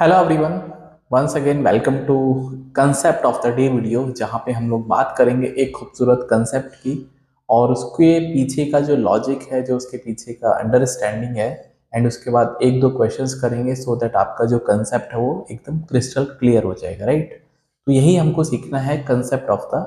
Hello everyone, once again welcome to concept of the day video, जहाँ पे हम लोग बात करेंगे एक खूबसूरत कंसेप्ट की और उसके पीछे का जो लॉजिक है, जो उसके पीछे का अंडरस्टैंडिंग है। एंड उसके बाद एक दो क्वेश्चंस करेंगे सो दैट आपका जो कंसेप्ट है वो एकदम क्रिस्टल क्लियर हो जाएगा, राइट। तो यही हमको सीखना है। कंसेप्ट ऑफ द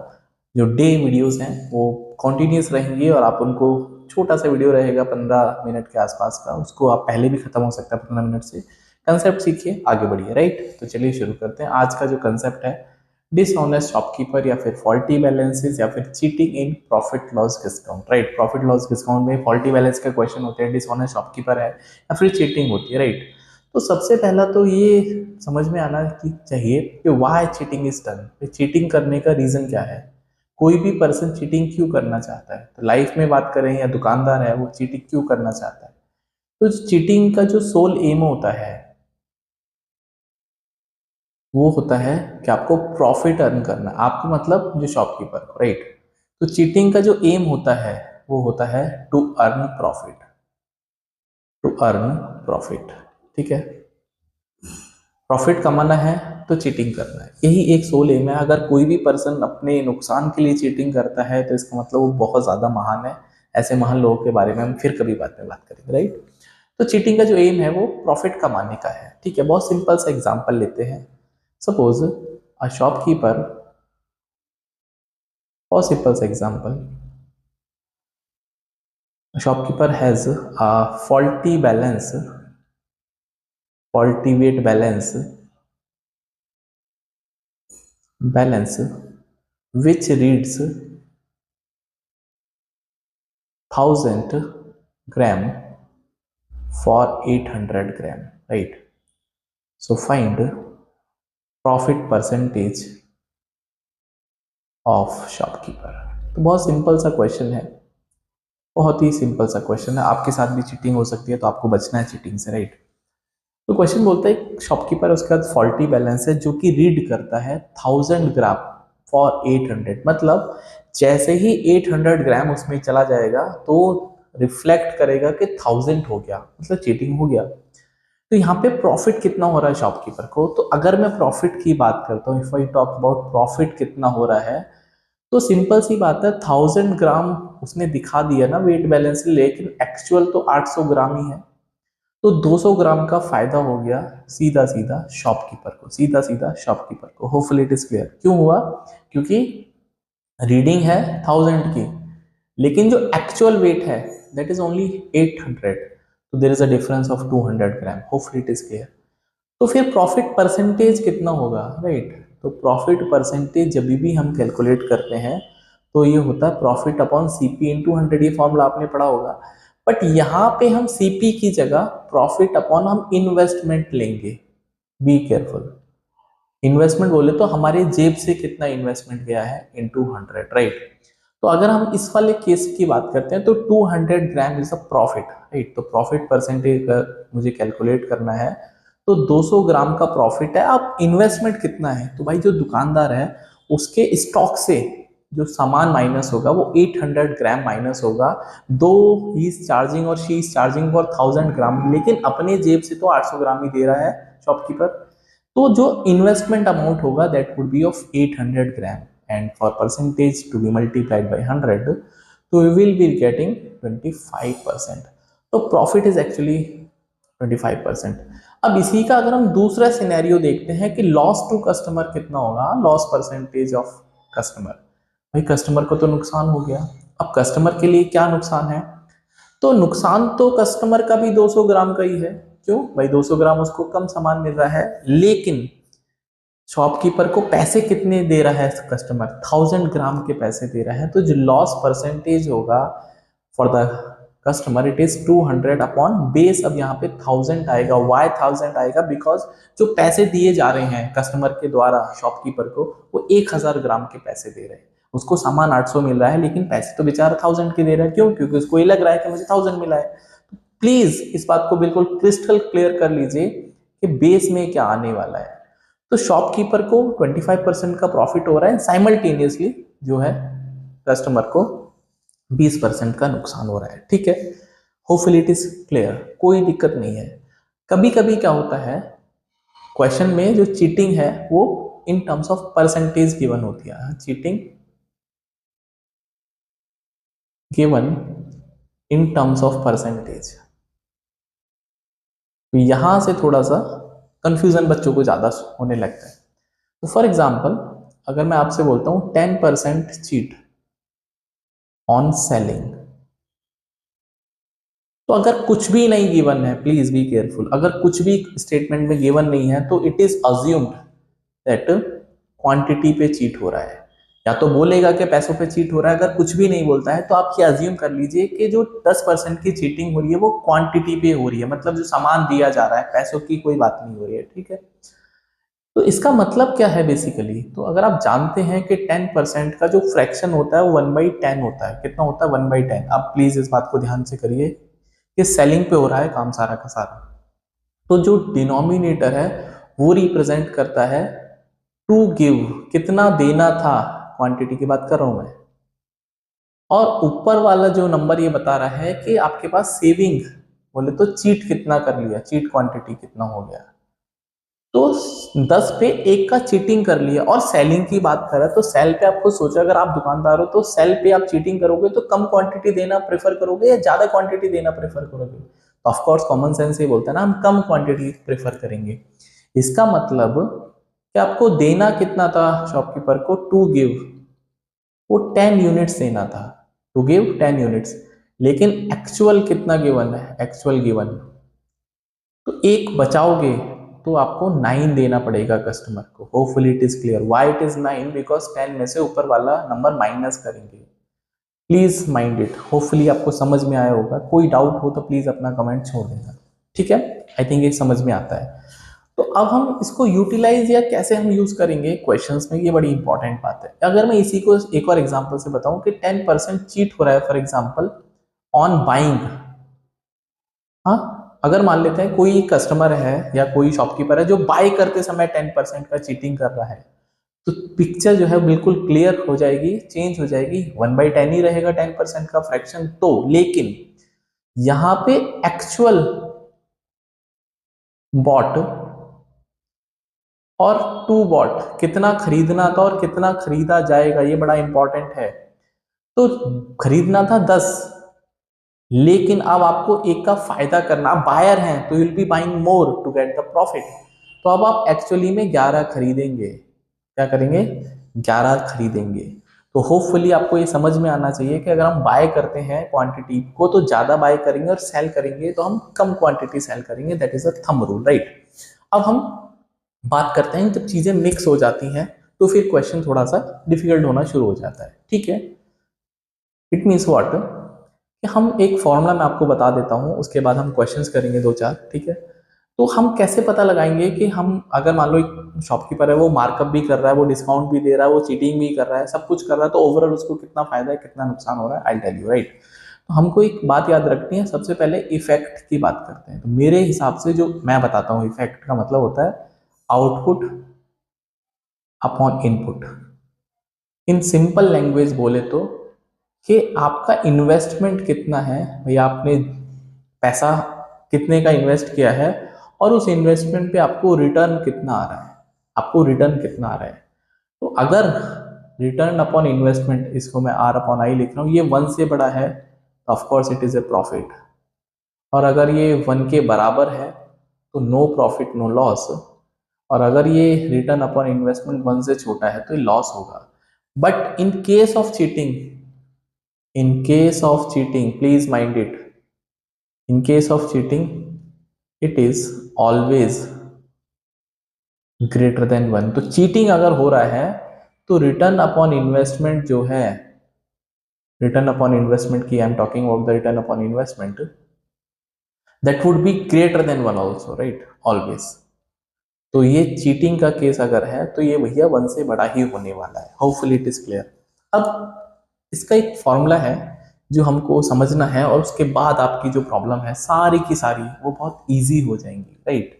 जो डे वीडियोस हैं वो कंटिन्यूस रहेंगी और आप उनको, छोटा सा वीडियो रहेगा 15 मिनट के आसपास का, उसको आप पहले भी खत्म हो सकता है 15 मिनट से। कंसेप्ट सीखिए, आगे बढ़िए, राइट। तो चलिए शुरू करते हैं। आज का जो कंसेप्ट है, डिसऑनेस्ट शॉपकीपर या फिर फॉल्टी बैलेंसेस या फिर cheating in profit loss discount, right. Profit loss discount में फॉल्टी बैलेंस का क्वेश्चन होते हैं, डिसऑनेस्ट शॉपकीपर है या फिर चीटिंग होती है, राइट। तो सबसे पहला तो ये समझ में आना कि चाहिए कि why cheating is done. Cheating करने का रीजन क्या है, कोई भी पर्सन चीटिंग क्यों करना चाहता है। तो लाइफ में बात करें या दुकानदार है, वो चीटिंग क्यों करना चाहता है। तो चीटिंग का जो सोल एम होता है वो होता है कि आपको प्रॉफिट अर्न करना, आपको मतलब जो शॉपकीपर को, राइट। तो चीटिंग का जो एम होता है वो होता है to earn profit, to earn profit, ठीक है। प्रॉफिट कमाना है तो चीटिंग करना है, यही एक सोल एम है। अगर कोई भी पर्सन अपने नुकसान के लिए चीटिंग करता है तो इसका मतलब वो बहुत ज्यादा महान है। ऐसे महान लोगों के बारे में हम फिर कभी बाद में बात करेंगे, राइट। तो चीटिंग का जो एम है वो प्रॉफिट कमाने का है, ठीक है। बहुत सिंपल सा एग्जांपल लेते हैं। सपोज अ शॉपकीपर, बहुत simple example, a shopkeeper has a faulty weight balance which reads 1000 gram for 800 gram, right. So find profit percentage of shopkeeper। तो बहुत सिंपल सा क्वेश्चन है, बहुत ही सिंपल सा क्वेश्चन है। आपके साथ भी चीटिंग हो सकती है तो आपको बचना है चीटिंग से, राइट। तो क्वेश्चन बोलता है शॉपकीपर, उसके बाद फॉल्टी बैलेंस है जो कि रीड करता है 1000 ग्राम फॉर 800, मतलब जैसे ही 800 ग्राम उसमें चला जाएगा तो रिफ्लेक्ट करेगा कि 1000 हो गया, मतलब चीटिंग हो गया। तो यहाँ पे प्रॉफिट कितना हो रहा है शॉपकीपर को। तो अगर मैं प्रॉफिट की बात करता हूँ, if I talk about profit कितना हो रहा है, तो सिंपल सी बात है, 1000 ग्राम उसने दिखा दिया ना वेट बैलेंस, लेकिन एक्चुअल तो 800 ग्राम ही है। तो 200 ग्राम का फायदा हो गया सीधा सीधा शॉपकीपर को, सीधा सीधा शॉपकीपर को। Hopefully it is clear. क्यों हुआ, क्योंकि रीडिंग है 1000 की, लेकिन जो एक्चुअल वेट है दैट इज ओनली 800। तो there is a difference of 200 gram. Hopefully it is clear. तो फिर प्रॉफिट परसेंटेज कितना होगा, राइट। तो प्रॉफिट परसेंटेज जब भी हम कैलकुलेट करते हैं तो ये होता है प्रॉफिट अपॉन सीपी इंटू 100। ये फॉर्मूला आपने पढ़ा होगा। बट यहाँ पे हम सीपी की जगह प्रॉफिट अपॉन हम इन्वेस्टमेंट लेंगे। Be careful. इन्वेस्टमेंट बोले तो हमारे जेब से कितना इन्वेस्टमेंट गया है इनटू 100, राइट। तो अगर हम इस वाले केस की बात करते हैं तो 200 gram is a profit, right. तो प्रॉफिट परसेंटेज मुझे कैलकुलेट करना है तो 200 ग्राम का प्रॉफिट है। अब इन्वेस्टमेंट कितना है, तो भाई जो दुकानदार है उसके स्टॉक से जो सामान माइनस होगा वो 800 ग्राम माइनस होगा। दो ही इज चार्जिंग और शी इज चार्जिंग फॉर 1000 ग्राम, लेकिन अपने जेब से तो 800 ग्राम ही दे रहा है शॉपकीपर। तो जो इन्वेस्टमेंट अमाउंट होगा that would be of 800 gram, and for percentage to be multiplied by 100, तो वी विल बी गेटिंग 25%। तो प्रॉफिट इज एक्चुअली 25%। अब इसी का अगर हम दूसरा सिनेरियो देखते हैं कि लॉस टू कस्टमर कितना होगा, लॉस परसेंटेज ऑफ कस्टमर। भाई कस्टमर को तो नुकसान हो गया। अब कस्टमर के लिए क्या नुकसान है, तो नुकसान तो कस्टमर का भी 200 ग्राम का ही है। क्यों भाई, 200 ग्राम उसको कम सामान मिल रहा है, लेकिन शॉपकीपर को पैसे कितने दे रहा है कस्टमर, 1000 ग्राम के पैसे दे रहा है। तो जो लॉस परसेंटेज होगा for the customer it is 200 upon base. अब यहाँ पे 1000 आएगा। वाई 1000 आएगा, बिकॉज जो पैसे दिए जा रहे हैं कस्टमर के द्वारा शॉपकीपर को, वो 1000 ग्राम के पैसे दे रहे हैं। उसको सामान 800 मिल रहा है, लेकिन पैसे तो बेचारा 1000 के दे रहा है। क्यों, क्योंकि उसको ये लग रहा है कि मुझे 1000 मिला है। प्लीज इस बात को बिल्कुल क्रिस्टल क्लियर कर लीजिए कि बेस में क्या आने वाला है। तो शॉपकीपर को 25% का प्रॉफिट हो रहा है, साइमल्टेनियसली जो है कस्टमर को 20% का नुकसान हो रहा है, ठीक है। होपफुली इट इज क्लियर, कोई दिक्कत नहीं है। कभी कभी क्या होता है क्वेश्चन में जो चीटिंग है वो in terms of percentage given होती है, cheating given in terms of percentage. तो यहां से थोड़ा सा कंफ्यूजन बच्चों को ज्यादा होने लगता है। तो फॉर एग्जाम्पल अगर मैं आपसे बोलता हूं 10% चीट ऑन सेलिंग, तो अगर कुछ भी नहीं गिवन है, प्लीज बी केयरफुल, अगर कुछ भी स्टेटमेंट में गिवन नहीं है तो it is assumed that quantity पे चीट हो रहा है। या तो बोलेगा कि पैसों पे चीट हो रहा है, अगर कुछ भी नहीं बोलता है तो आप ये अज्यूम कर लीजिए कि जो 10% की चीटिंग हो रही है वो क्वांटिटी पे हो रही है, मतलब जो सामान दिया जा रहा है, पैसों की कोई बात नहीं हो रही है, ठीक है। तो इसका मतलब क्या है बेसिकली, तो अगर आप जानते हैं कि 10% का जो फ्रैक्शन होता है वो 1/10 होता है, कितना होता है 1/10। आप प्लीज इस बात को ध्यान से करिए कि सेलिंग पे हो रहा है काम सारा का सारा, तो जो डिनोमिनेटर है वो रिप्रेजेंट करता है टू गिव, कितना देना था, क्वांटिटी की बात कर रहा हूं मैं। और ऊपर वाला जो नंबर ये बता रहा है कि आपके पास सेविंग, बोले तो चीट कितना कर लिया, चीट क्वांटिटी कितना हो गया। तो 10 पे एक का चीटिंग कर लिया। और सेलिंग की बात करें तो सेल पे आपको सोचा, अगर आप दुकानदार हो तो सेल पे आप चीटिंग करोगे तो कम क्वांटिटी देना प्रेफर करोगे या ज्यादा क्वांटिटी देना प्रेफर करोगे, तो ऑफ कोर्स कॉमन सेंस ये बोलता है ना हम कम क्वांटिटी प्रेफर करेंगे। इसका मतलब कि आपको देना कितना था शॉपकीपर को, टू गिव, वो 10 यूनिट्स देना था, टू गिव 10 यूनिट्स, लेकिन एक्चुअल कितना गिवन है, एक्चुअल गिवन तो एक बचाओगे तो आपको 9 देना पड़ेगा कस्टमर को। Hopefully it is clear why it is 9, because 10 में से ऊपर वाला नंबर माइनस करेंगे। प्लीज माइंड इट, होपफुली आपको समझ में आया होगा। कोई डाउट हो तो प्लीज अपना कमेंट छोड़ देना, ठीक है। आई थिंक ये समझ में आता है। तो अब हम इसको यूटिलाइज या कैसे हम यूज करेंगे क्वेश्चंस में, ये बड़ी इंपॉर्टेंट बात है। अगर मैं इसी को एक और एग्जांपल से बताऊं कि 10% चीट हो रहा है फॉर एग्जांपल ऑन बाइंग। हाँ, अगर मान लेते हैं कोई कस्टमर है या कोई शॉपकीपर है जो बाय करते समय 10% का चीटिंग कर रहा है, तो पिक्चर जो है बिल्कुल क्लियर हो जाएगी, चेंज हो जाएगी, 1/10 ही रहेगा 10% का फ्रैक्शन तो। लेकिन यहां पे एक्चुअल बॉट और टू बॉट कितना खरीदना था और कितना खरीदा जाएगा, ये बड़ा इंपॉर्टेंट है। तो खरीदना था 10, लेकिन अब आपको एक का फायदा करना, आप बायर हैं तो will be buying more to get the profit, तो अब आप एक्चुअली में 11 खरीदेंगे। क्या करेंगे, 11 खरीदेंगे। तो होपफुली आपको ये समझ में आना चाहिए कि अगर हम बाय करते हैं क्वांटिटी को तो ज्यादा बाय करेंगे, और सेल करेंगे तो हम कम क्वांटिटी सेल करेंगे, that is a thumb rule, right. अब हम बात करते हैं जब चीजें मिक्स हो जाती हैं तो फिर क्वेश्चन थोड़ा सा डिफिकल्ट होना शुरू हो जाता है, ठीक है। इट मीन्स व्हाट, कि हम एक फॉर्मूला मैं आपको बता देता हूं, उसके बाद हम क्वेश्चंस करेंगे दो चार, ठीक है। तो हम कैसे पता लगाएंगे कि हम, अगर मान लो एक शॉपकीपर है वो मार्कअप भी कर रहा है, वो डिस्काउंट भी दे रहा है, वो चीटिंग भी कर रहा है, सब कुछ कर रहा है, तो ओवरऑल उसको कितना फायदा है कितना नुकसान हो रहा है, आई टेल यू, राइट। तो हमको एक बात याद रखनी है, सबसे पहले इफेक्ट की बात करते हैं। तो मेरे हिसाब से जो मैं बताता हूँ, इफेक्ट का मतलब होता है output upon input. In simple language बोले तो कि आपका इन्वेस्टमेंट कितना है, भैया आपने पैसा कितने का इन्वेस्ट किया है और उस इन्वेस्टमेंट पे आपको रिटर्न कितना आ रहा है, आपको रिटर्न कितना आ रहा है। तो अगर रिटर्न अपॉन इन्वेस्टमेंट, इसको मैं आर अपॉन आई लिख रहा हूँ, ये 1 से बड़ा है तो of course it is a profit, और अगर ये 1 के बराबर है तो नो प्रॉफिट नो लॉस, और अगर ये रिटर्न अपॉन इन्वेस्टमेंट 1 से छोटा है तो ये लॉस होगा। But in case of cheating, in case of cheating, please mind it, in case of cheating it is always greater than 1। तो चीटिंग अगर हो रहा है तो रिटर्न अपॉन इन्वेस्टमेंट जो है, रिटर्न अपॉन इन्वेस्टमेंट की I am talking about the return upon investment, that would be greater than 1 also, right, always. तो ये चीटिंग का केस अगर है तो ये भैया 1 से बड़ा ही होने वाला है, होपफुली इट इज क्लियर। अब इसका एक फॉर्मूला है जो हमको समझना है, और उसके बाद आपकी जो प्रॉब्लम है सारी की सारी वो बहुत इजी हो जाएंगी, राइट।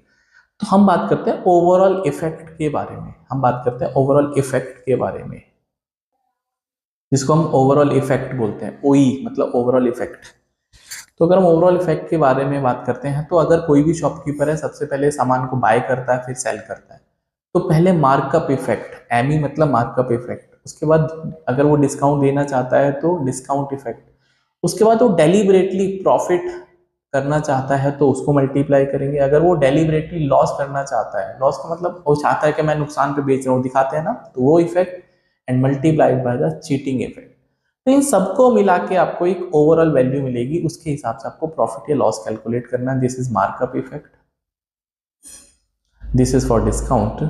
तो हम बात करते हैं ओवरऑल इफेक्ट के बारे में, हम बात करते हैं ओवरऑल इफेक्ट के बारे में, जिसको हम ओवरऑल इफेक्ट बोलते हैं, ओई मतलब ओवरऑल इफेक्ट। तो अगर हम ओवरऑल इफेक्ट के बारे में बात करते हैं, तो अगर कोई भी शॉपकीपर है सबसे पहले सामान को बाय करता है फिर सेल करता है, तो पहले मार्कअप इफेक्ट, एमई मतलब मार्कअप इफेक्ट, उसके बाद अगर वो डिस्काउंट देना चाहता है तो डिस्काउंट इफेक्ट, उसके बाद वो डेलिबरेटली प्रॉफिट करना चाहता है तो उसको मल्टीप्लाई करेंगे, अगर वो डेलिबरेटली लॉस करना चाहता है, लॉस का मतलब वो चाहता है कि मैं नुकसान पे बेच रहा हूँ, दिखाते हैं ना, तो वो effect, and multiplied by the cheating effect. तो इन सबको मिला के आपको एक ओवरऑल वैल्यू मिलेगी, उसके हिसाब से आपको प्रॉफिट या लॉस कैलकुलेट करना है। This is markup effect, this is for discount,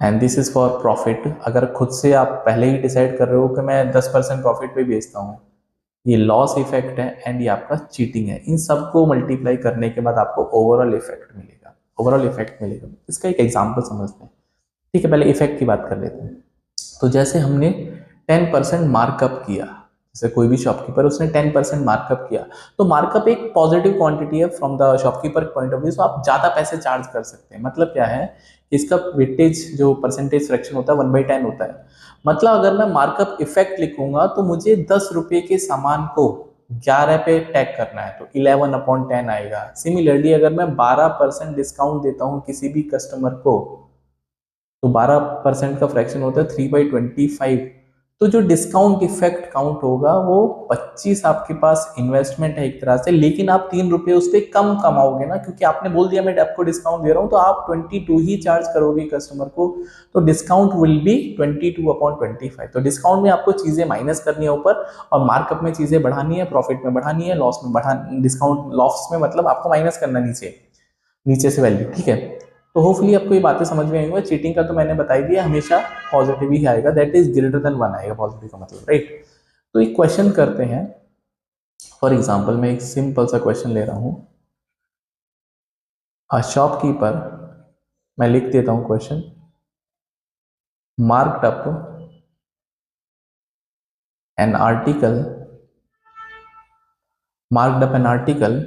and this is for profit. अगर खुद से आप पहले ही डिसाइड कर रहे हो कि मैं 10% प्रॉफिट पे बेचता हूँ, ये लॉस इफेक्ट है, एंड ये आपका चीटिंग है। इन सबको मल्टीप्लाई करने के बाद आपको ओवरऑल इफेक्ट मिलेगा, ओवरऑल इफेक्ट मिलेगा। इसका एक एग्जांपल समझते हैं, ठीक है। पहले इफेक्ट की बात कर लेते हैं। तो जैसे हमने 10% मार्कअप किया, जैसे कोई भी शॉपकीपर उसने 10% मार्कअप किया, तो मार्कअप एक पॉजिटिव क्वांटिटी है from the shopkeeper point of view, तो आप ज्यादा पैसे चार्ज कर सकते हैं। मतलब क्या है, इसका वेटेज जो परसेंटेज फ्रैक्शन होता है 1/10 होता है। मतलब अगर मैं मार्कअप इफेक्ट लिखूंगा तो मुझे 10 रुपए के सामान को 11 पे टैग करना है, तो 11/10 आएगा। सिमिलरली अगर मैं 12% डिस्काउंट देता हूँ किसी भी कस्टमर को, तो 12% का फ्रैक्शन होता है 3/25। तो जो डिस्काउंट इफेक्ट काउंट होगा वो 25 आपके पास इन्वेस्टमेंट है एक तरह से, लेकिन आप 3 रुपए उस पर कम कमाओगे ना, क्योंकि आपने बोल दिया मैं आपको डिस्काउंट दे रहा हूँ, तो आप 22 ही चार्ज करोगे कस्टमर को, तो डिस्काउंट विल बी 22/25। तो डिस्काउंट में आपको चीजें माइनस करनी है ऊपर, और मार्कअप में चीजें बढ़ानी है, प्रॉफिट में बढ़ानी है, लॉस में बढ़ा, डिस्काउंट लॉस में मतलब आपको माइनस करना नीचे, नीचे से वैल्यू, ठीक है। तो होपफुली आपको ये बातें समझ में आई होंगी। चीटिंग का तो मैंने बता ही दिया, हमेशा पॉजिटिव ही आएगा, दैट इज ग्रेटर देन 1 आएगा पॉजिटिव का मतलब, राइट। तो एक क्वेश्चन करते हैं, फॉर एग्जाम्पल मैं एक सिंपल सा क्वेश्चन ले रहा हूं। अ शॉपकीपर, मैं लिख देता हूं question, marked up an article, marked up an article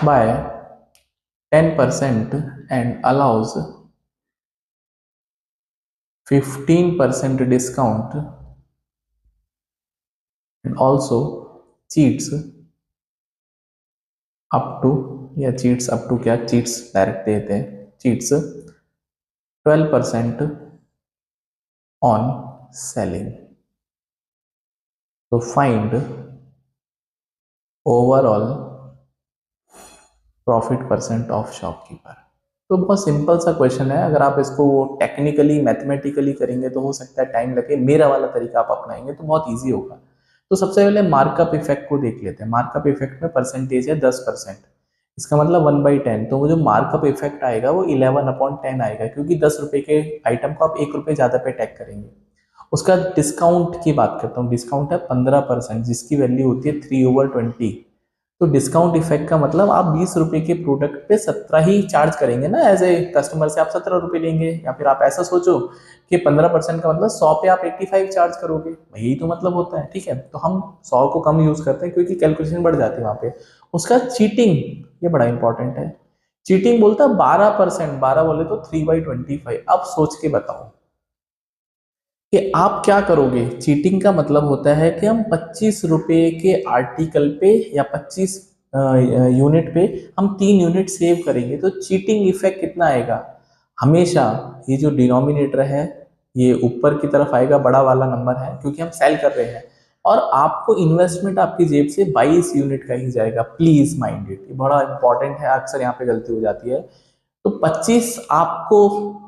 by 10% and allows 15% discount, and also cheats up to, या चीट्स अप टू, क्या चीट्स डायरेक्ट देते हैं, चीट्स 12% ऑन सेलिंग। तो find overall profit percent of shopkeeper. तो बहुत simple सा question है, अगर आप इसको टेक्निकली मैथमेटिकली करेंगे तो हो सकता है टाइम लगे, मेरा वाला तरीका आप अपनाएंगे तो बहुत ईजी होगा। तो सबसे पहले मार्कअप इफेक्ट को देख लेते हैं। मार्कअप इफेक्ट में परसेंटेज है 10%, इसका मतलब 1/10, तो वो जो मार्कअप इफेक्ट आएगा वो 11/10 आएगा, क्योंकि 10 रुपए के आइटम को आप 1 रुपए ज्यादा पे टैग करेंगे। उसका डिस्काउंट की बात करता हूँ, डिस्काउंट है 15%, जिसकी वैल्यू होती है 3/20। तो डिस्काउंट इफेक्ट का मतलब आप 20 रुपए के प्रोडक्ट पे 17 ही चार्ज करेंगे ना, एज ए कस्टमर से आप 17 रुपए लेंगे, या फिर आप ऐसा सोचो कि 15% का मतलब 100 पे आप 85 चार्ज करोगे, यही तो मतलब होता है, ठीक है। तो हम 100 को कम यूज करते हैं क्योंकि कैलकुलेशन बढ़ जाती है वहां पे। उसका चीटिंग, ये बड़ा इंपॉर्टेंट है। चीटिंग बोलता है 12%, 12 बोले तो 3/25। अब सोच के बताओ कि आप क्या करोगे। चीटिंग का मतलब होता है कि हम 25 रुपए के आर्टिकल पे या 25 यूनिट पे हम 3 यूनिट सेव करेंगे, तो चीटिंग इफेक्ट कितना आएगा। हमेशा ये जो डिनोमिनेटर है ये ऊपर की तरफ आएगा, बड़ा वाला नंबर है, क्योंकि हम सेल कर रहे हैं, और आपको इन्वेस्टमेंट आपकी जेब से 22 यूनिट का ही जाएगा। प्लीज माइंड इट, ये बड़ा इंपॉर्टेंट है, अक्सर यहाँ पे गलती हो जाती है। तो 25 आपको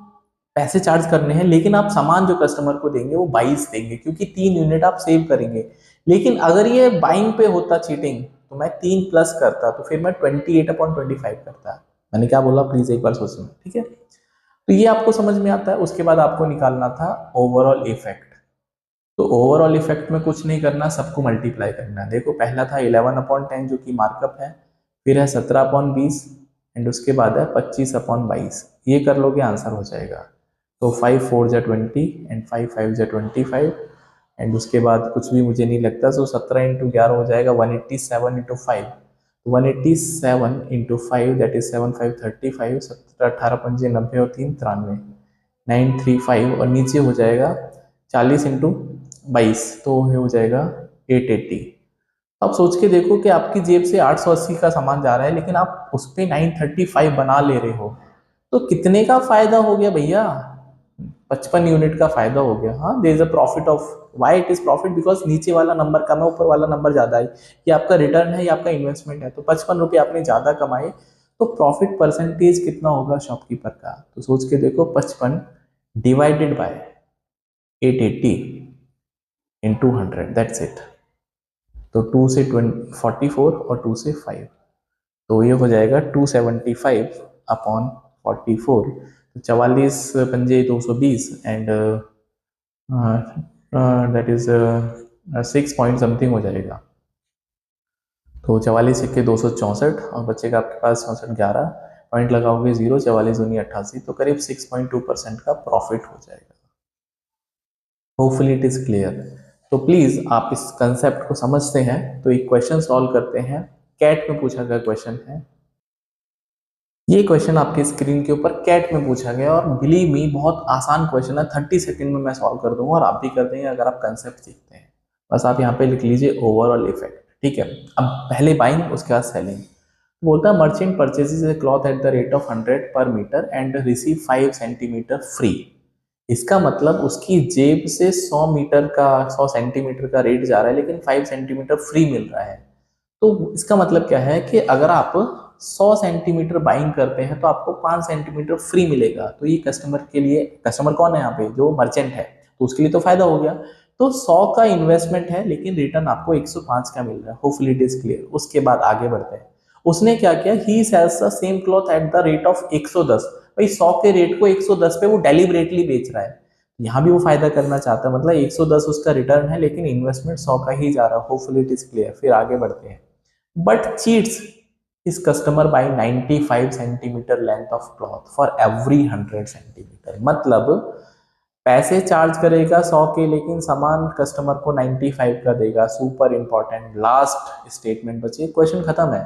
पैसे चार्ज करने हैं, लेकिन आप सामान जो कस्टमर को देंगे वो 22 देंगे, क्योंकि 3 यूनिट आप सेव करेंगे। लेकिन अगर ये बाइंग पे होता चीटिंग, तो मैं 3 प्लस करता, तो फिर मैं 28/25 करता। मैंने क्या बोला, प्लीज एक बार सोचना, ठीक है। तो ये आपको समझ में आता है। उसके बाद आपको निकालना था ओवरऑल इफेक्ट। तो ओवरऑल इफेक्ट में कुछ नहीं करना, सबको मल्टीप्लाई करना है। देखो पहला था 11/10 जो कि मार्कअप है, फिर है 17/20, एंड उसके बाद है 25/22। ये कर लोगे आंसर हो जाएगा। तो 5 4 जा 20 एंड 5 5 जा 25, एंड उसके बाद कुछ भी मुझे नहीं लगता, तो 17 × 11 हो जाएगा 187 × 5। 187 इंटू 5 दैट इज 7535, 17 18 पंजे 90 और 3 93, 935 और नीचे हो जाएगा 40 इंटू 22 तो ये हो जाएगा 880। अब सोच के देखो कि आपकी जेब से 880 का सामान जा रहा है लेकिन आप उस पर 935 बना ले रहे हो, तो कितने का फायदा हो गया भैया? 55 यूनिट का फायदा हो गया। हाँ, there is a profit of, why it is profit? Because नीचे वाला नंबर कम है, ऊपर वाला नंबर ज्यादा है। ये आपका रिटर्न है, ये आपका इन्वेस्टमेंट है। तो 55 रुपये आपने ज्यादा कमाए, तो प्रॉफिट परसेंटेज कितना होगा शॉपकीपर का? तो सोच के देखो, 55 divided by 880 into 100, that's it. तो 2 से 44 और 2 से 5, तो ये हो जाएगा 275 अपॉन 44। तो 44 पंजे 220 and that is 6 point something हो जाएगा। तो 44 सिक्के 264 और बचेगा आपके पास 64, 11 पॉइंट लगाओगे 0, 44 दूनी 88, तो करीब 6.2% का प्रॉफिट हो जाएगा। Hopefully it is clear. तो प्लीज आप इस कंसेप्ट को समझते हैं तो एक क्वेश्चन सॉल्व करते हैं। कैट में पूछा गया क्वेश्चन है, ये क्वेश्चन आपके स्क्रीन के ऊपर कैट में पूछा गया और बिलीव मी बहुत आसान क्वेश्चन है, 30 सेकंड में मैं सॉल्व कर दूंगा और आप भी कर देंगे अगर आप कंसेप्ट सीखते हैं। बस आप यहाँ पे लिख लीजिए ओवरऑल इफेक्ट, ठीक है। अब पहले बाइंग, उसके बाद सेलिंग। बोलता है merchant purchases a cloth at the rate of 100 per metre and receive 5 centimetre free. इसका मतलब उसकी जेब से 100 मीटर का 100 सेंटीमीटर का रेट जा रहा है लेकिन 5 सेंटीमीटर फ्री मिल रहा है। तो इसका मतलब क्या है कि अगर आप 100 सेंटीमीटर बाइंग करते हैं तो आपको 5 सेंटीमीटर फ्री मिलेगा। तो ये कस्टमर के लिए, कस्टमर कौन है यहाँ पे? जो मर्चेंट है, तो उसके लिए तो फायदा हो गया। तो 100 का इन्वेस्टमेंट है लेकिन रिटर्न आपको 105 का मिल रहा है। Hopefully it is clear. उसके बाद आगे बढ़ते हैं। उसने क्या किया, he sells the same cloth at the rate of 110। भाई 100 के रेट को 110 पे वो डेलिबरेटली बेच रहा है। यहाँ भी वो फायदा करना चाहता है, मतलब 110 उसका रिटर्न है लेकिन इन्वेस्टमेंट 100 का ही जा रहा है। Hopefully it is clear. फिर आगे बढ़ते हैं। But cheats his customer by 95 centimetre length of cloth for every 100 centimetre. मतलब पैसे चार्ज करेगा 100 के लेकिन सामान कस्टमर को 95 का देगा। सुपर इंपॉर्टेंट लास्ट स्टेटमेंट बचे, क्वेश्चन खत्म है।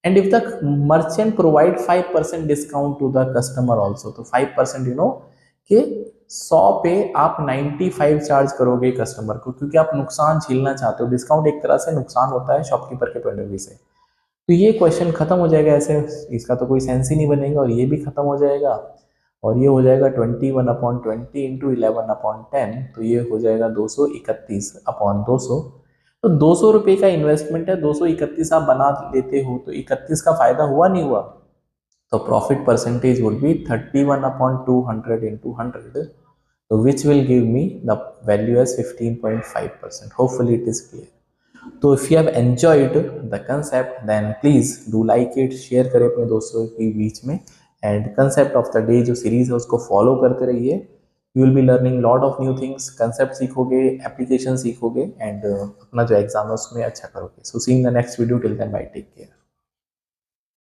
And if the merchant provide 5% discount to the customer also, तो 5% यू नो कि 100 पे आप 95 चार्ज करोगे कस्टमर को, क्योंकि आप नुकसान झेलना चाहते हो। डिस्काउंट एक तरह से नुकसान होता है शॉपकीपर के पॉइंट ऑफ व्यू से। तो ये क्वेश्चन खत्म हो जाएगा ऐसे, इसका तो कोई सेंस ही नहीं बनेगा और ये भी खत्म हो जाएगा। और ये हो जाएगा 21/20 इंटू 11/10, तो ये हो जाएगा 231/200। तो 200 रुपये का इन्वेस्टमेंट है, 231 आप बना लेते हो तो 31 का फायदा हुआ नहीं हुआ? तो profit percentage would be 31/200 into 100, तो which will give me the value as 15.5%। Hopefully it is clear. तो if you have enjoyed the concept then please do like it, share करें अपने दोस्तों के बीच में। And concept of the day जो series है उसको फॉलो करते रहिए। You will be learning lot of new things, concept सीखोगे, एप्लीकेशन सीखोगे एंड अपना जो एग्जाम है उसमें अच्छा करोगे। So see in the next video, till then bye, take care.